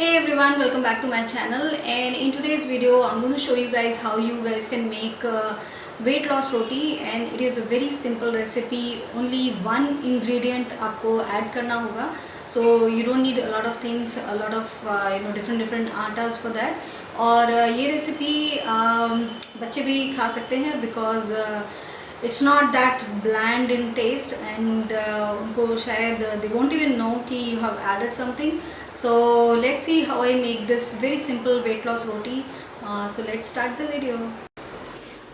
Hey everyone, welcome back to my channel. And in today's video I'm going to show you guys how you guys can make weight loss roti, and it is a very simple recipe. Only one ingredient आपको add करना होगा, so you don't need a lot of things, a lot of different आटास for that. और ये recipe बच्चे भी खा सकते हैं because it's not that bland in taste, and उनको शायद they won't even know कि you have added something. So let's see how I make this very simple weight loss roti. So let's start the video.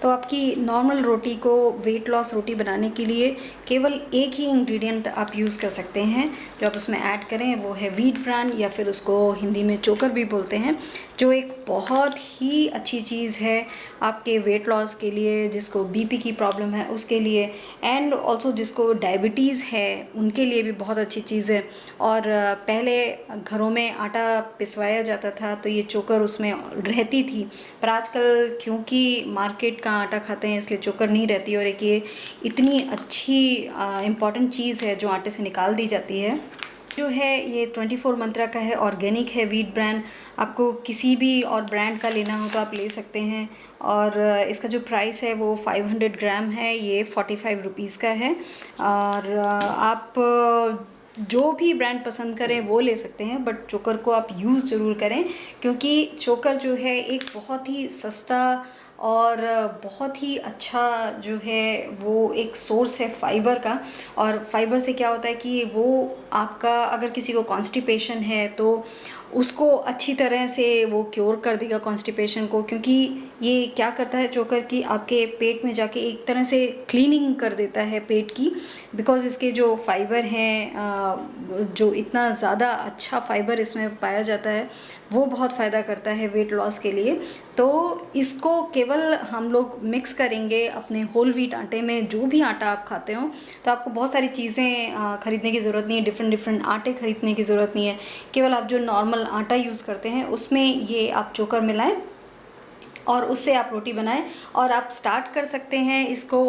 तो आपकी normal रोटी को weight loss रोटी बनाने के लिए केवल एक ही इंग्रेडिएंट आप यूज़ कर सकते हैं जो आप उसमें ऐड करें, वो है व्हीट ब्रान, या फिर उसको हिंदी में चोकर भी बोलते हैं, जो एक बहुत ही अच्छी चीज़ है आपके वेट लॉस के लिए, जिसको बीपी की प्रॉब्लम है उसके लिए, एंड ऑल्सो जिसको डायबिटीज़ है उनके लिए भी बहुत अच्छी चीज़ है। और पहले घरों में आटा पिसवाया जाता था तो ये चोकर उसमें रहती थी, पर आजकल क्योंकि मार्केट का आटा खाते हैं इसलिए चोकर नहीं रहती, और एक ये इतनी अच्छी इम्पॉर्टेंट चीज़ है जो आटे से निकाल दी जाती है। जो है ये 24 मंत्रा का है, ऑर्गेनिक है, व्हीट ब्रांड। आपको किसी भी और ब्रांड का लेना हो तो आप ले सकते हैं, और इसका जो प्राइस है वो 500 ग्राम है, ये 45 रुपीज़ का है। और आप जो भी ब्रांड पसंद करें वो ले सकते हैं, बट चोकर को आप यूज़ ज़रूर करें, क्योंकि चोकर जो है एक बहुत ही सस्ता और बहुत ही अच्छा जो है वो एक सोर्स है फाइबर का। और फाइबर से क्या होता है कि वो आपका, अगर किसी को कॉन्स्टिपेशन है तो उसको अच्छी तरह से वो क्योर कर देगा कॉन्स्टिपेशन को, क्योंकि ये क्या करता है चोकर की आपके पेट में जाके एक तरह से क्लीनिंग कर देता है पेट की, बिकॉज़ इसके जो फाइबर हैं, जो इतना ज़्यादा अच्छा फाइबर इसमें पाया जाता है, वो बहुत फ़ायदा करता है वेट लॉस के लिए। तो इसको केवल हम लोग मिक्स करेंगे अपने होल व्हीट आटे में, जो भी आटा आप खाते हो, तो आपको बहुत सारी चीज़ें ख़रीदने की ज़रूरत नहीं है, डिफरेंट आटे ख़रीदने की ज़रूरत नहीं है। केवल आप जो नॉर्मल आटा यूज़ करते हैं उसमें ये आप चोकर मिलाएं और उससे आप रोटी बनाएं। और आप स्टार्ट कर सकते हैं इसको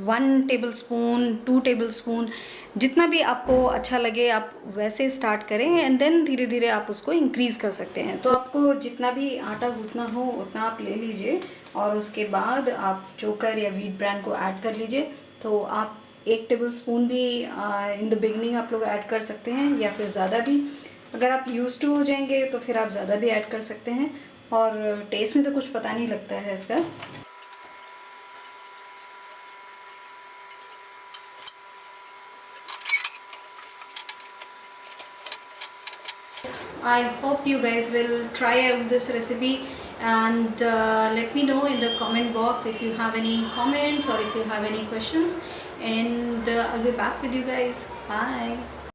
1 टेबलस्पून, 2 टेबलस्पून, जितना भी आपको अच्छा लगे आप वैसे स्टार्ट करें, एंड देन धीरे धीरे आप उसको इंक्रीज़ कर सकते हैं। तो आपको जितना भी आटा गूँथना हो उतना आप ले लीजिए, और उसके बाद आप चोकर या व्हीट ब्रांड को ऐड कर लीजिए। तो आप 1 टेबलस्पून भी इन द बिगनिंग आप लोग ऐड कर सकते हैं, या फिर ज़्यादा भी। अगर आप यूज़ टू हो जाएंगे तो फिर आप ज़्यादा भी ऐड कर सकते हैं, और टेस्ट में तो कुछ पता नहीं लगता है इसका। I hope you guys will try out this recipe, and let me know in the comment box if you have any comments or if you have any questions, and I'll be back with you guys. Bye.